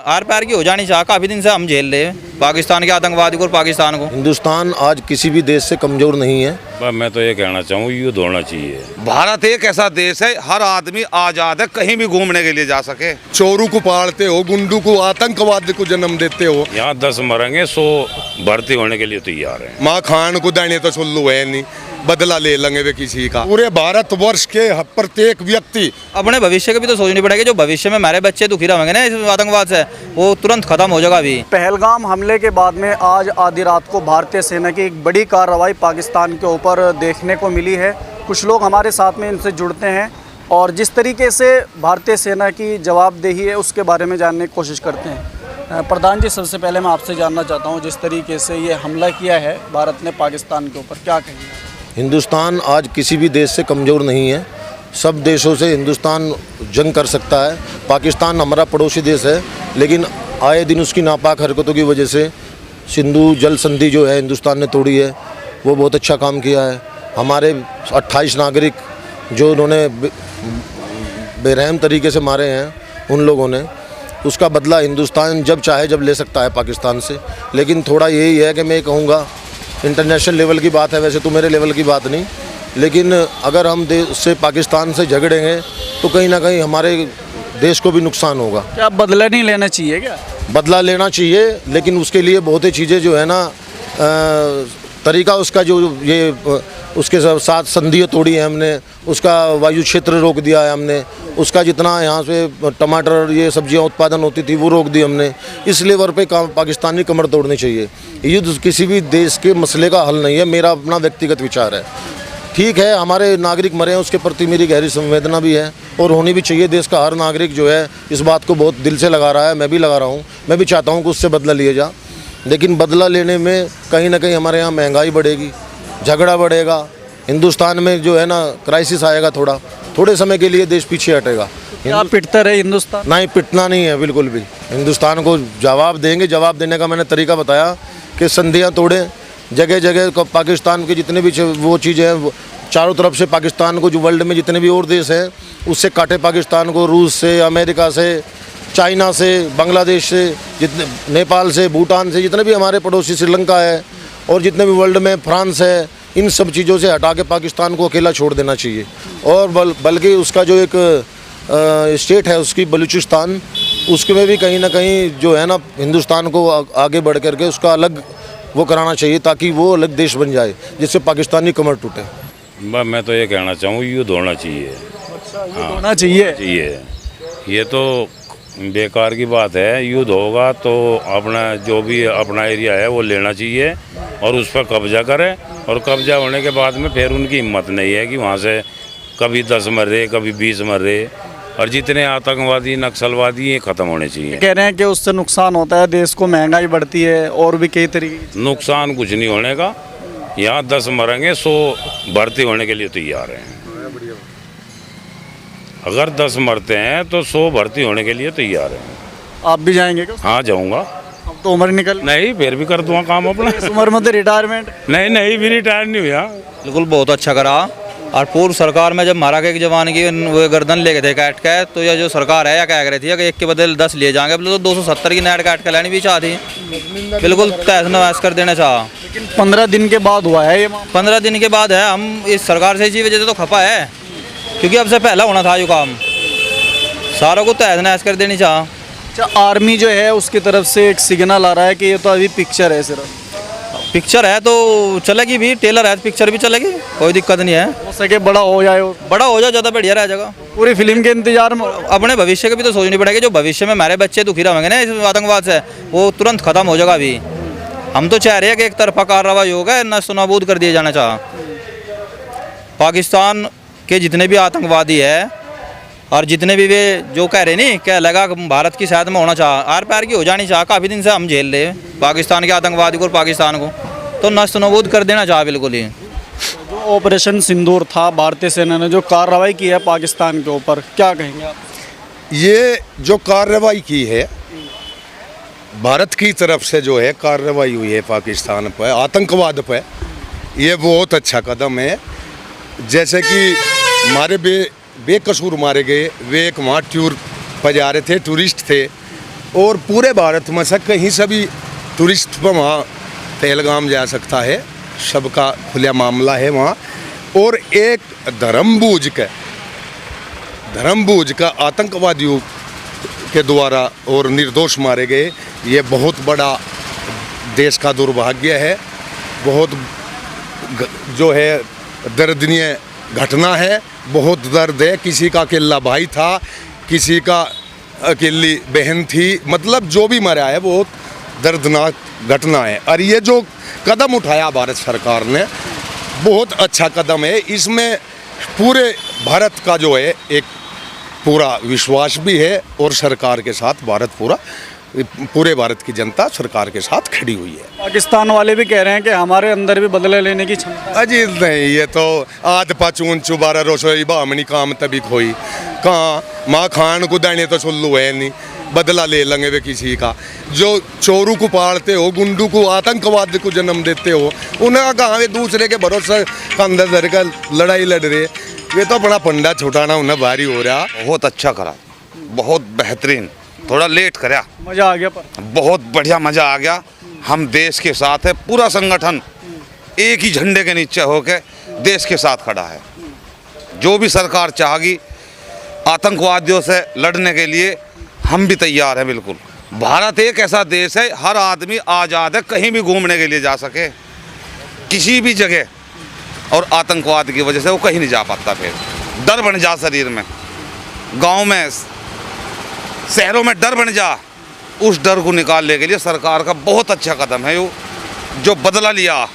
Are पार की हो जानी चाहिए। काफ़ी दिन से हम झेल रहे हैं पाकिस्तान के आतंकवादी को और पाकिस्तान को। हिंदुस्तान आज किसी भी देश से कमज़ोर नहीं है। मैं तो ये कहना चाहूँ युद्ध होना चाहिए। भारत एक ऐसा देश है, हर आदमी आज़ाद है, कहीं भी घूमने के लिए जा सके। चोरों को पालते हो, गुंडों को, आतंकवाद को जन्म देते हो। यहाँ 10 मरेंगे 100 भर्ती होने के लिए तैयार हैं। माँ खान को दाने तो सुल्लू है नहीं, बदला ले लेंगे वे किसी का। पूरे भारतवर्ष के प्रत्येक व्यक्ति अपने भविष्य की भी तो सोचनी पड़ेगी। जो भविष्य में हमारे बच्चे दुखी रहेंगे ना इस आतंकवाद से, वो तुरंत खत्म हो जाएगा। अभी पहलगाम हमले के बाद में आज आधी रात को भारतीय सेना की एक बड़ी कार्रवाई पाकिस्तान के ऊपर देखने को मिली है। कुछ लोग हमारे साथ में इनसे जुड़ते हैं और जिस तरीके से भारतीय सेना की जवाबदेही है उसके बारे में जानने की कोशिश करते हैं। प्रधान जी, सबसे पहले मैं आपसे जानना चाहता हूँ, जिस तरीके से ये हमला किया है भारत ने पाकिस्तान के ऊपर, क्या कहेंगे? हिंदुस्तान आज किसी भी देश से कमज़ोर नहीं है। सब देशों से हिंदुस्तान जंग कर सकता है। पाकिस्तान हमारा पड़ोसी देश है, लेकिन आए दिन उसकी नापाक हरकतों की वजह से सिंधु जल संधि जो है हिंदुस्तान ने तोड़ी है। वो बहुत अच्छा काम किया है। हमारे 28 नागरिक जो उन्होंने बेरहम तरीके से मारे हैं उन लोगों ने, उसका बदला हिंदुस्तान जब चाहे जब ले सकता है पाकिस्तान से। लेकिन थोड़ा यही है कि मैं कहूँगा, इंटरनेशनल लेवल की बात है, वैसे तो मेरे लेवल की बात नहीं, लेकिन अगर हम देश से पाकिस्तान से झगड़ेंगे तो कहीं ना कहीं हमारे देश को भी नुकसान होगा। क्या बदला नहीं लेना चाहिए? क्या बदला लेना चाहिए, लेकिन उसके लिए बहुत ही चीज़ें जो है ना, तरीका उसका जो ये उसके साथ संधियाँ तोड़ी है हमने, उसका वायु क्षेत्र रोक दिया है हमने, उसका जितना यहाँ से टमाटर ये सब्जियाँ उत्पादन होती थी वो रोक दी हमने। इस लेवल पे पाकिस्तानी कमर तोड़नी चाहिए। युद्ध किसी भी देश के मसले का हल नहीं है, मेरा अपना व्यक्तिगत विचार है। ठीक है, हमारे नागरिक मरे हैं, उसके प्रति मेरी गहरी संवेदना भी है और होनी भी चाहिए। देश का हर नागरिक जो है इस बात को बहुत दिल से लगा रहा है, मैं भी लगा रहा हूँ। मैं भी चाहता हूँ कि उससे बदला लिया जा, लेकिन बदला लेने में कहीं ना कहीं हमारे यहाँ महंगाई बढ़ेगी, झगड़ा बढ़ेगा, हिंदुस्तान में जो है ना क्राइसिस आएगा। थोड़े समय के लिए देश पीछे हटेगा। क्या पिटता रहे हिंदुस्तान? नहीं, पिटना नहीं है बिल्कुल भी। हिंदुस्तान को जवाब देंगे। जवाब देने का मैंने तरीका बताया कि संधियाँ तोड़ें, जगह जगह पाकिस्तान के जितने भी वो चीज़ें हैं चारों तरफ से पाकिस्तान को, जो वर्ल्ड में जितने भी और देश हैं उससे काटे पाकिस्तान को, रूस से, अमेरिका से, चाइना से, बांग्लादेश से, जितने, नेपाल से, भूटान से, जितने भी हमारे पड़ोसी, श्रीलंका है और जितने भी वर्ल्ड में, फ्रांस है, इन सब चीज़ों से हटा के पाकिस्तान को अकेला छोड़ देना चाहिए। और बल्कि उसका जो एक स्टेट है उसकी बलूचिस्तान, उसमें भी कहीं ना कहीं जो है ना हिंदुस्तान को आगे बढ़ करके उसका अलग वो कराना चाहिए, ताकि वो अलग देश बन जाए जिससे पाकिस्तानी कमर टूटे। मैं तो ये कहना चाहूँ युद्ध होना चाहिए। अच्छा, ये होना चाहिए। ये तो बेकार की बात है। युद्ध होगा तो अपना जो भी अपना एरिया है वो लेना चाहिए और उस पर कब्जा करें, और कब्जा होने के बाद में फिर उनकी हिम्मत नहीं है कि वहाँ से कभी 10 मर रहे, कभी 20 मर रहे, और जितने आतंकवादी, नक्सलवादी, ये ख़त्म होने चाहिए। कह रहे हैं कि उससे नुकसान होता है, देश को महंगाई बढ़ती है और भी कई तरीके। नुकसान कुछ नहीं होने का। यहाँ 10 मरेंगे 100 भर्ती होने के लिए तैयार हैं। अगर 10 मरते हैं तो 100 भर्ती होने के लिए तैयार हैं। आप भी जाएंगे क्या? हाँ, जाऊँगा। अब तो उम्र निकल नहीं, फिर भी कर दूँगा काम अपना। इस उम्र में तो रिटायरमेंट? नहीं, भी रिटायर नहीं हुआ। बिल्कुल, बहुत अच्छा करा। और पूर्व सरकार में जब मारा के जवान की वो गर्दन लेके थे काट के, तो यह जो सरकार है या क्या कह रही थी कि एक के बदले 10 लिए जाएंगे, तो 270 की नेट काट के लेनी भी चाहती। बिल्कुल तहस नहस कर देना चाह। लेकिन 15 दिन के बाद हुआ है ये मामला। 15 दिन के बाद है। हम इस सरकार से इसी वजह से तो खपा है, क्योंकि अब से पहला होना था जो काम, सारों को तहस नहस कर देनी चाह। अच्छा, आर्मी जो है उसकी तरफ से एक सिग्नल आ रहा है कि ये तो अभी पिक्चर है, सिर्फ पिक्चर है तो चलेगी भी, टेलर है तो पिक्चर भी चलेगी, कोई दिक्कत नहीं है। हो सके बड़ा हो जाए, बड़ा हो जाए ज़्यादा बढ़िया रह जाएगा। पूरी फिल्म के इंतजार में अपने भविष्य की भी तो सोचनी पड़ेगी। जो भविष्य में हमारे बच्चे दुखी रहेंगे ना इस आतंकवाद से, वो तुरंत खत्म हो जाएगा। अभी हम तो चाह रहे हैं कि एक तरफा कार्रवाई होगा, नष्ट नाबूद कर दिया जाना चाह। पाकिस्तान के जितने भी आतंकवादी है और जितने भी वे जो कह रहे नहीं क्या लगा भारत की साथ में होना चाह, आर पार की हो जानी चाह। काफ़ी दिन से हम झेल रहे हैं पाकिस्तान के आतंकवादी को और पाकिस्तान को, तो नष्ट नाबूद कर देना चाह बिल्कुल ही। जो ऑपरेशन सिंदूर था, भारतीय सेना ने जो कार्रवाई की है पाकिस्तान के ऊपर, क्या कहेंगे आप? ये जो कार्रवाई की है भारत की तरफ से, जो है कार्रवाई हुई है पाकिस्तान पर, आतंकवाद पर, ये बहुत अच्छा कदम है। जैसे कि हमारे बेकसूर मारे गए, वे एक वहाँ टूर पर जा रहे थे, टूरिस्ट थे, और पूरे भारत में से कहीं से भी टूरिस्ट पर वहाँ पहलगाम जा सकता है, सबका खुला मामला है वहाँ। और एक धर्मबूझ का आतंकवादियों के द्वारा और निर्दोष मारे गए, ये बहुत बड़ा देश का दुर्भाग्य है, बहुत जो है दर्दनीय घटना है, बहुत दर्द है। किसी का अकेला भाई था, किसी का अकेली बहन थी, मतलब जो भी मरा है बहुत दर्दनाक घटना है। और ये जो कदम उठाया भारत सरकार ने, बहुत अच्छा कदम है। इसमें पूरे भारत का जो है एक पूरा विश्वास भी है और सरकार के साथ पूरे भारत की जनता सरकार के साथ खड़ी हुई है। पाकिस्तान वाले भी कह रहे हैं कि हमारे अंदर भी बदला लेने की क्षमता है। अजी नहीं, ये तो आध पाचून चुबारा रसोई बामनी काम तभी खोई कहाँ माँ खान को दाने तो सुल्लू है नहीं, बदला ले लेंगे वे किसी का। जो चोरू को पालते हो, गुंडू को, आतंकवाद को जन्म देते हो, उन्हें कहाँ वे दूसरे के भरोसे कंधे धर कर लड़ाई लड़ रहे, वे तो अपना पंडा छुटाना उन्हें भारी हो रहा। बहुत अच्छा करा, बहुत बेहतरीन, थोड़ा लेट करा, मज़ा आ गया, पर बहुत बढ़िया मज़ा आ गया। हम देश के साथ है, पूरा संगठन एक ही झंडे के नीचे होकर देश के साथ खड़ा है। जो भी सरकार चाहेगी आतंकवादियों से लड़ने के लिए हम भी तैयार हैं बिल्कुल। भारत एक ऐसा देश है, हर आदमी आज़ाद है कहीं भी घूमने के लिए जा सके किसी भी जगह, और आतंकवाद की वजह से वो कहीं नहीं जा पाता। फिर डर बन जा शरीर में, गांव में, शहरों में डर बन जा, उस डर को निकालने के लिए सरकार का बहुत अच्छा कदम है जो बदला लिया।